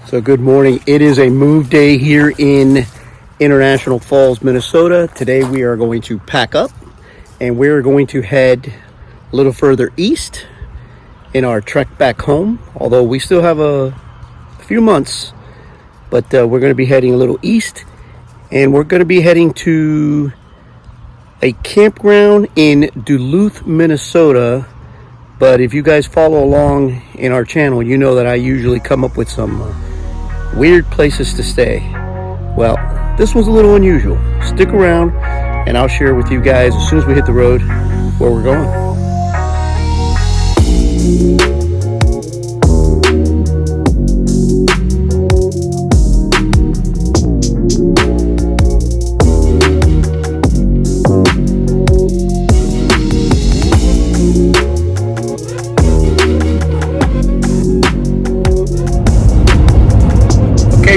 So good morning. It is a move day here in International Falls, Minnesota. Today we are going to pack up and we're going to head a little further east in our trek back home. Although we still have a few months, but we're going to be heading a little east and we're going to be heading to a campground in Duluth, Minnesota. But if you guys follow along in our channel, you know that I usually come up with some weird places to stay. Well, this one's a little unusual. Stick around and I'll share with you guys as soon as we hit the road where we're going.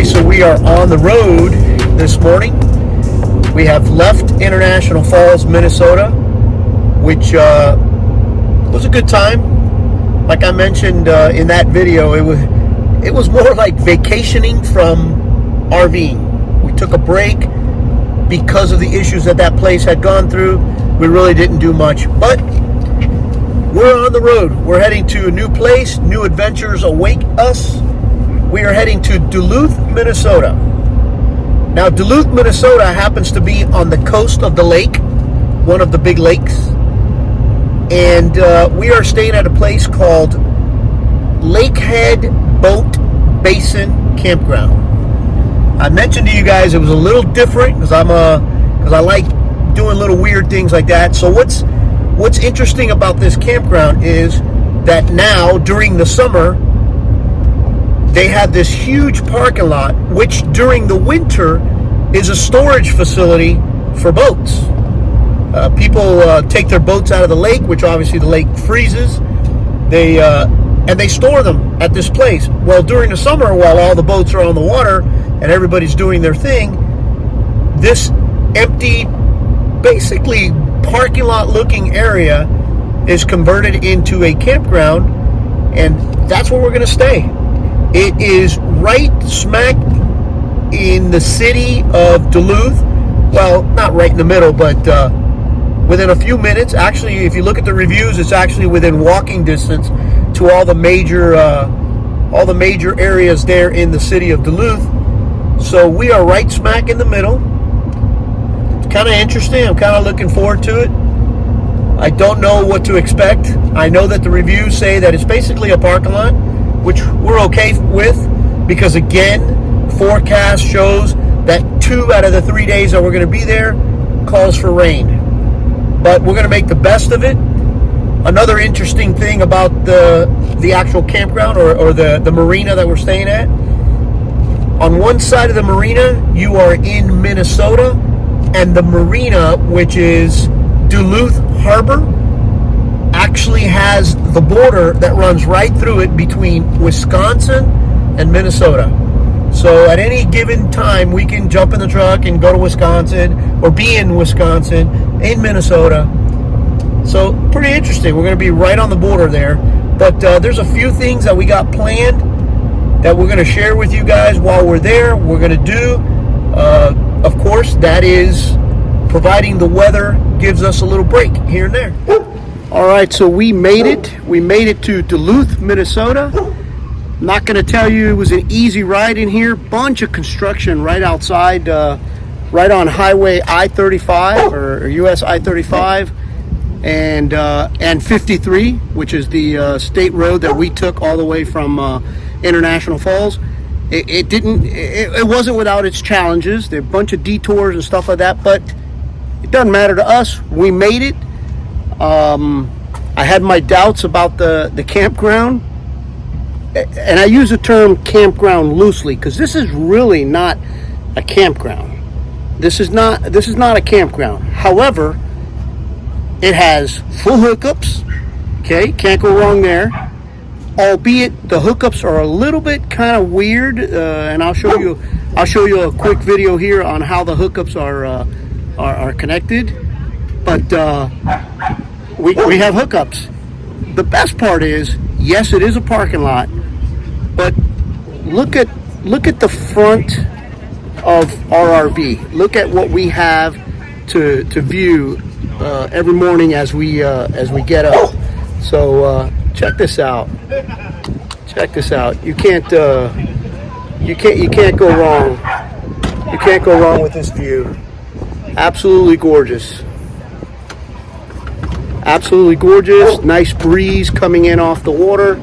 So we are on the road this morning. We have left International Falls, Minnesota, which was a good time. Like I mentioned in that video, it was more like vacationing from RVing. We took a break because of the issues that place had gone through. We really didn't do much, but we're on the road. We're heading to a new place. New adventures await us. We are heading to Duluth, Minnesota. Now, Duluth, Minnesota happens to be on the coast of the lake, one of the big lakes. And we are staying at a place called Lakehead Boat Basin Campground. I mentioned to you guys it was a little different because I like doing little weird things like that. So what's interesting about this campground is that now during the summer, they have this huge parking lot, which during the winter is a storage facility for boats. People take their boats out of the lake, which obviously the lake freezes. And they store them at this place. Well, during the summer, while all the boats are on the water and everybody's doing their thing, this empty, basically parking lot looking area is converted into a campground, and that's where we're going to stay. It is right smack in the city of Duluth. Well, not right in the middle, but within a few minutes. Actually, if you look at the reviews, it's actually within walking distance to all the major areas there in the city of Duluth. So we are right smack in the middle. It's kind of interesting. I'm kind of looking forward to it. I don't know what to expect. I know that the reviews say that it's basically a parking lot, which we're okay with, because again, forecast shows that 2 out of the 3 days that we're going to be there calls for rain. But we're going to make the best of it. Another interesting thing about the actual campground or the marina that we're staying at, on one side of the marina, you are in Minnesota, and the marina, which is Duluth Harbor, actually has the border that runs right through it between Wisconsin and Minnesota. So at any given time, we can jump in the truck and go to Wisconsin or be in Wisconsin, in Minnesota. So pretty interesting. We're going to be right on the border there. But there's a few things that we got planned that we're going to share with you guys while we're there. We're going to do, of course, that is providing the weather gives us a little break here and there. All right, so we made it. We made it to Duluth, Minnesota. I'm not going to tell you it was an easy ride in here. Bunch of construction right outside, right on Highway I-35 or US I-35 and 53, which is the state road that we took all the way from International Falls. It wasn't without its challenges. There are a bunch of detours and stuff like that, but it doesn't matter to us. We made it. I had my doubts about the campground, and I use the term campground loosely because this is really not a campground. This is not a campground. However, it has full hookups. Okay, can't go wrong there. Albeit the hookups are a little bit kind of weird, and I'll show you a quick video here on how the hookups are connected. But we have hookups. The best part is, yes, it is a parking lot, but look at look at the front of our RV. Look at what we have to view every morning as we get up. So check this out. Check this out. You can't go wrong. You can't go wrong with this view. Absolutely gorgeous. Absolutely gorgeous. Nice breeze coming in off the water.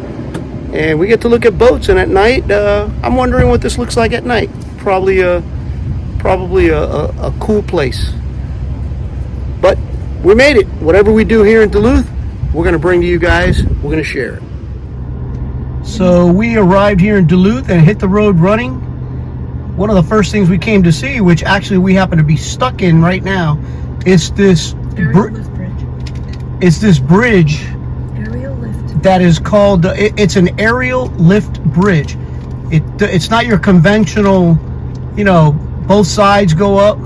And we get to look at boats. And at night, I'm wondering what this looks like at night. Probably a cool place. But we made it. Whatever we do here in Duluth, we're going to bring to you guys. We're going to share it. So we arrived here in Duluth and hit the road running. One of the first things we came to see, which actually we happen to be stuck in right now, is this bridge. It's this bridge Aerial lift. that is called. It's an aerial lift bridge. It's not your conventional, both sides go up,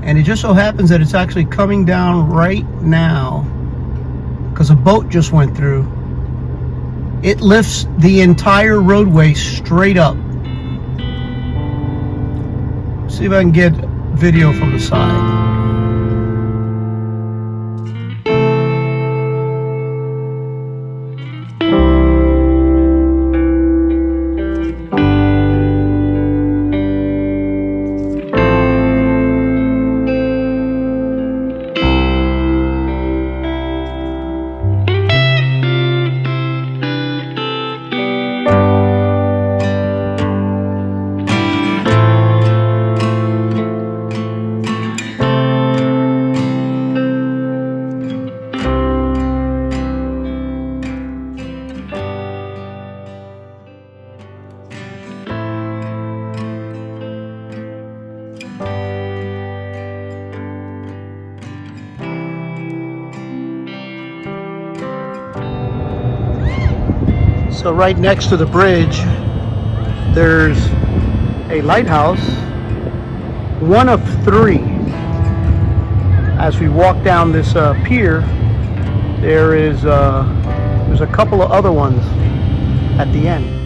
and it just so happens that it's actually coming down right now because a boat just went through. It lifts the entire roadway straight up. See if I can get video from the side. So right next to the bridge, there's a lighthouse, one of 3. As we walk down this pier, there's a couple of other ones at the end.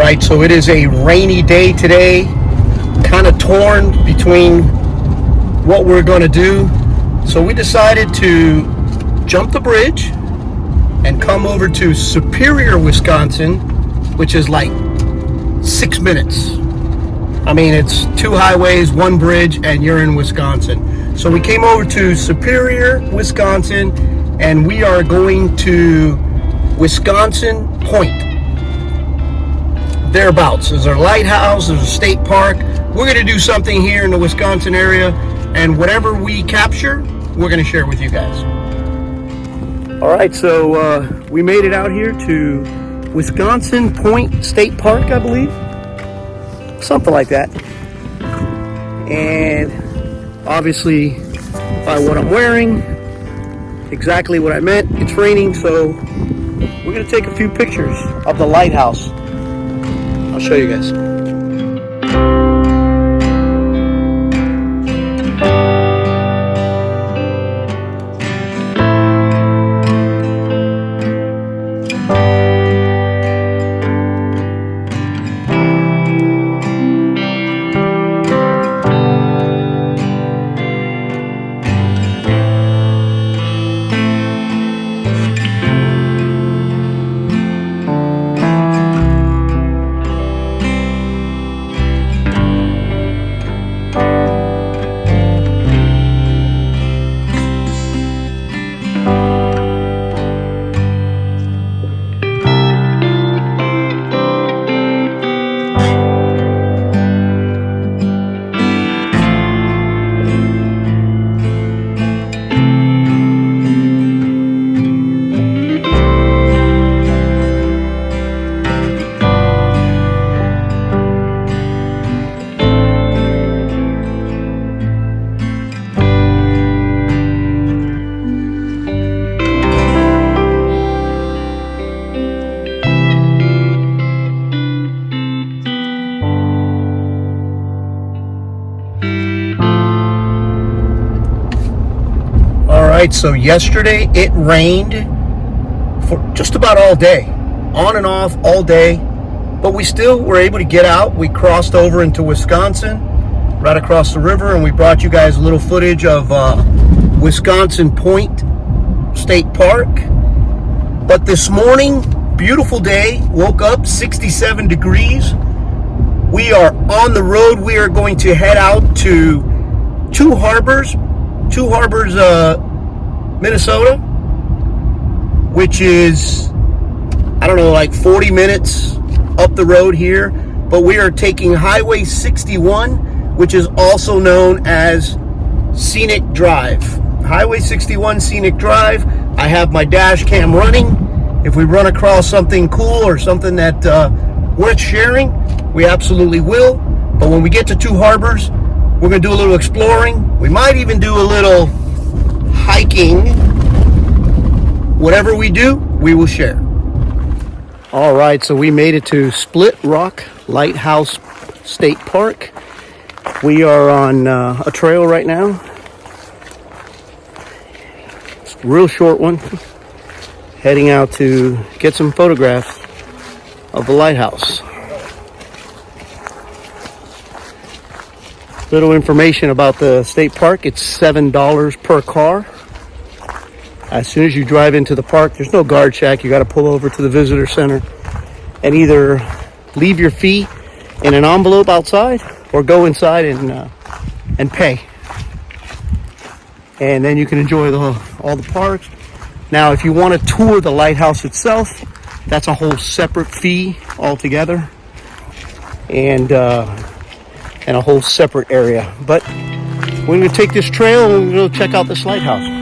right, so it is a rainy day today, kind of torn between what we're going to do. So we decided to jump the bridge and come over to Superior, Wisconsin, which is like 6 minutes. I mean, it's 2 highways, 1 bridge, and you're in Wisconsin. So we came over to Superior, Wisconsin, and we are going to Wisconsin Point. Thereabouts. There's our lighthouse, there's a state park. We're going to do something here in the Wisconsin area, and whatever we capture, we're going to share with you guys. All right, so we made it out here to Wisconsin Point State Park, I believe. Something like that. And obviously, by what I'm wearing, exactly what I meant. It's raining, so we're going to take a few pictures of the lighthouse. I'll show you guys. Alright, so yesterday it rained for just about all day, on and off all day, but we still were able to get out. We crossed over into Wisconsin, right across the river, and we brought you guys a little footage of Wisconsin Point State Park. But this morning, beautiful day, woke up 67 degrees. We are on the road. We are going to head out to Two Harbors, Minnesota, which is, I don't know, like 40 minutes up the road here. But we are taking Highway 61, which is also known as Scenic Drive. Highway 61 Scenic Drive. I have my dash cam running. If we run across something cool or something that worth sharing, we absolutely will. But when we get to Two Harbors, we're going to do a little exploring. We might even do a little hiking. Whatever we do, we will share. All right, so we made it to Split Rock Lighthouse State Park. We are on a trail right now. It's a real short one. Heading out to get some photographs of the lighthouse. Little information about the state park. It's $7 per car. As soon as you drive into the park, there's no guard shack. You got to pull over to the visitor center and either leave your fee in an envelope outside or go inside and pay. And then you can enjoy all the parks. Now, if you want to tour the lighthouse itself, that's a whole separate fee altogether, and a whole separate area. But we're going to take this trail and we're going to check out this lighthouse.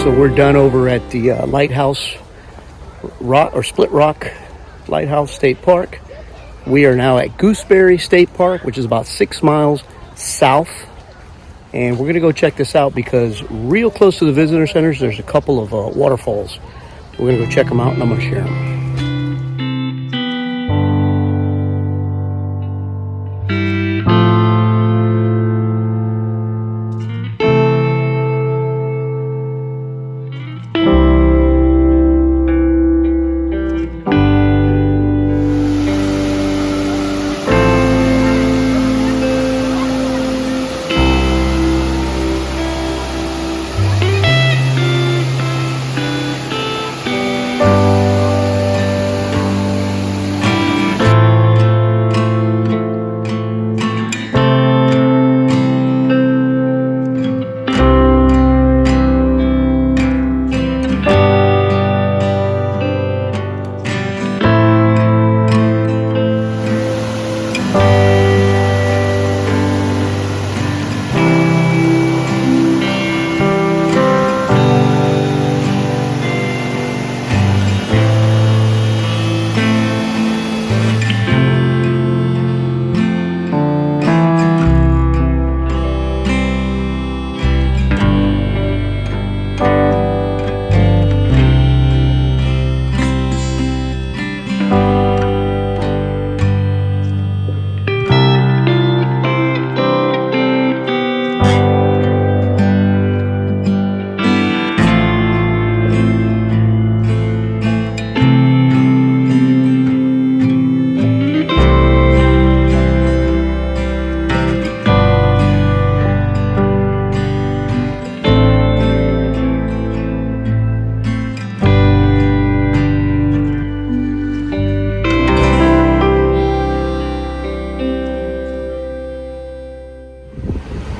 So we're done over at the Lighthouse Rock or Split Rock Lighthouse State Park. We are now at Gooseberry State Park, which is about 6 miles south. And we're going to go check this out because real close to the visitor centers, there's a couple of waterfalls. We're going to go check them out and I'm going to share them.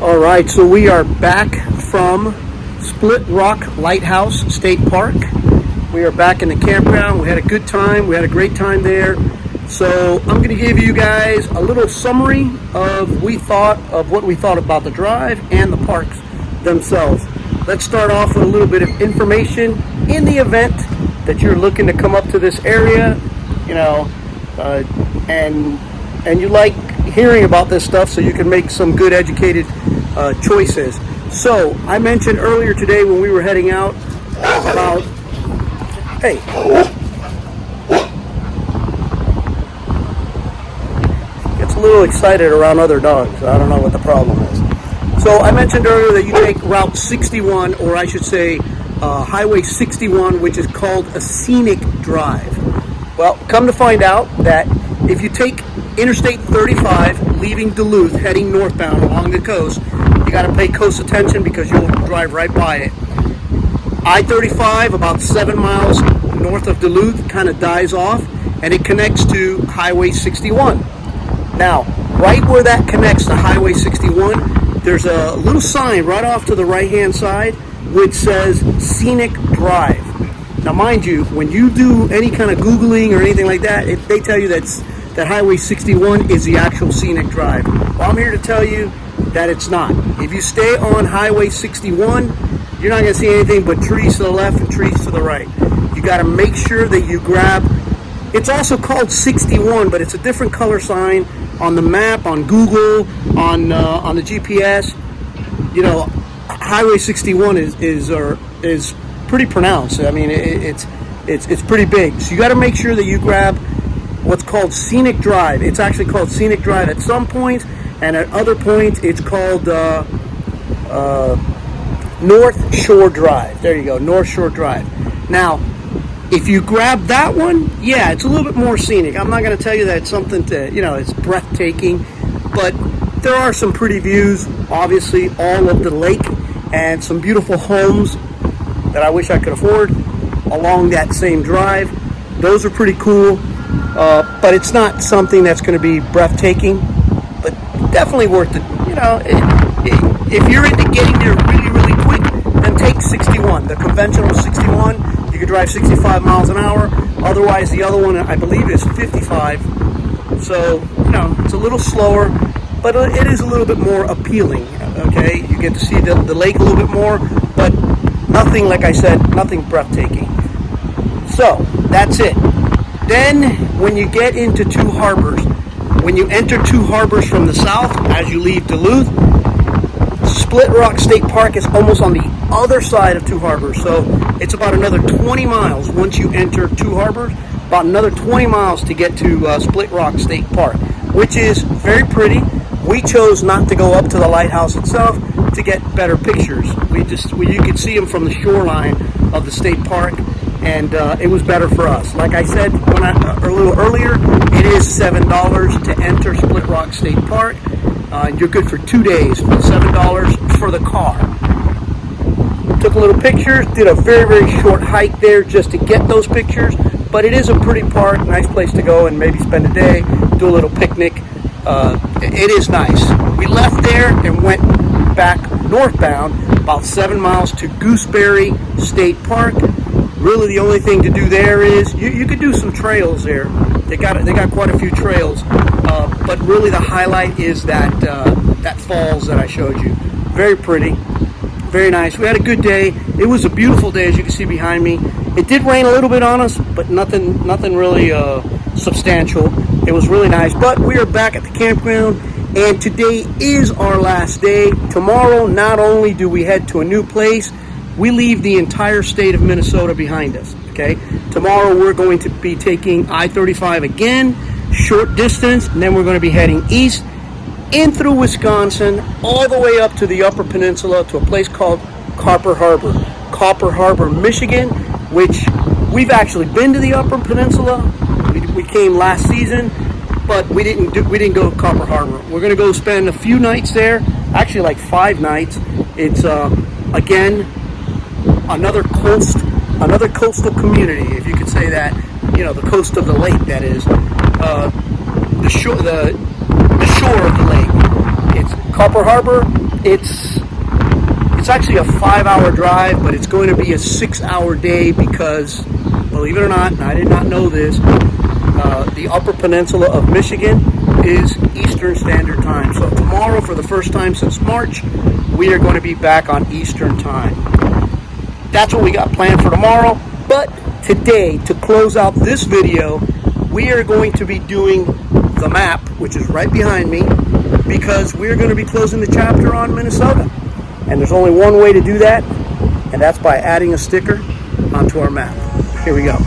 All right, so we are back from Split Rock Lighthouse State Park. We are back in the campground. We had a good time. We had a great time there. So I'm going to give you guys a little summary of what we thought about the drive and the parks themselves. Let's start off with a little bit of information. In the event that you're looking to come up to this area, and you like hearing about this stuff so you can make some good educated choices. So I mentioned earlier today when we were heading out about, hey, gets a little excited around other dogs. I don't know what the problem is. So I mentioned earlier that you take Route 61, or I should say Highway 61, which is called a scenic drive. Well, come to find out that if you take Interstate 35 leaving Duluth heading northbound along the coast, you got to pay close attention because you'll drive right by it. I-35 about 7 miles north of Duluth kind of dies off and it connects to Highway 61. Now, right where that connects to Highway 61, there's a little sign right off to the right hand side which says Scenic Drive. Now mind you, when you do any kind of Googling or anything like that, they tell you that Highway 61 is the actual scenic drive. Well, I'm here to tell you that it's not. If you stay on Highway 61, you're not going to see anything but trees to the left and trees to the right. You got to make sure that you grab, it's also called 61, but it's a different color sign on the map, on Google, on the GPS. Highway 61 is pretty pronounced. I mean, it's pretty big. So you got to make sure that you grab what's called Scenic Drive. It's actually called Scenic Drive at some points, and at other points it's called North Shore Drive. There you go, North Shore Drive. Now, if you grab that one, yeah, it's a little bit more scenic. I'm not going to tell you that it's something to, it's breathtaking, but there are some pretty views, obviously, all of the lake, and some beautiful homes that I wish I could afford along that same drive. Those are pretty cool. But it's not something that's going to be breathtaking, but definitely worth it. If you're into getting there really, really quick, then take 61, the conventional 61. You can drive 65 miles an hour. Otherwise, the other one, I believe, is 55. So, it's a little slower, but it is a little bit more appealing, okay? You get to see the lake a little bit more, but nothing, like I said, nothing breathtaking. So that's it. Then when you get into Two Harbors, when you enter Two Harbors from the south, as you leave Duluth, Split Rock State Park is almost on the other side of Two Harbors. So it's about another 20 miles once you enter Two Harbors, about another 20 miles to get to Split Rock State Park, which is very pretty. We chose not to go up to the lighthouse itself to get better pictures. You could see them from the shoreline of the state park, and it was better for us. Like I said a little earlier, it is $7 to enter Split Rock State Park. You're good for 2 days for $7 for the car. Took a little pictures, did a very, very short hike there just to get those pictures, but it is a pretty park, nice place to go and maybe spend a day, do a little picnic. It is nice. We left there and went back northbound about 7 miles to Gooseberry State Park. Really the only thing to do there is you could do some trails there. They got quite a few trails, but really the highlight is that falls that I showed you. Very pretty, very nice. We had a good day. It was a beautiful day, as you can see behind me. It did rain a little bit on us, but nothing really substantial. It was really nice. But we are back at the campground, and today is our last day. Tomorrow, not only do we head to a new place, we leave the entire state of Minnesota behind us, okay? Tomorrow we're going to be taking I-35 again, short distance, and then we're going to be heading east in through Wisconsin, all the way up to the Upper Peninsula to a place called Copper Harbor, Michigan, which we've actually been to the Upper Peninsula. We came last season, but we didn't go to Copper Harbor. We're going to go spend a few nights there, actually like 5 nights. It's again another coastal community, if you could say that. You know, the coast of the lake, that is. The shore of the lake. It's Copper Harbor. It's actually a 5-hour drive, but it's going to be a 6-hour day because, believe it or not, and I did not know this, the Upper Peninsula of Michigan is Eastern Standard Time. So tomorrow, for the first time since March, we are going to be back on Eastern Time. That's what we got planned for tomorrow. But today, to close out this video, we are going to be doing the map, which is right behind me, because we're going to be closing the chapter on Minnesota. And there's only one way to do that, and that's by adding a sticker onto our map. Here we go.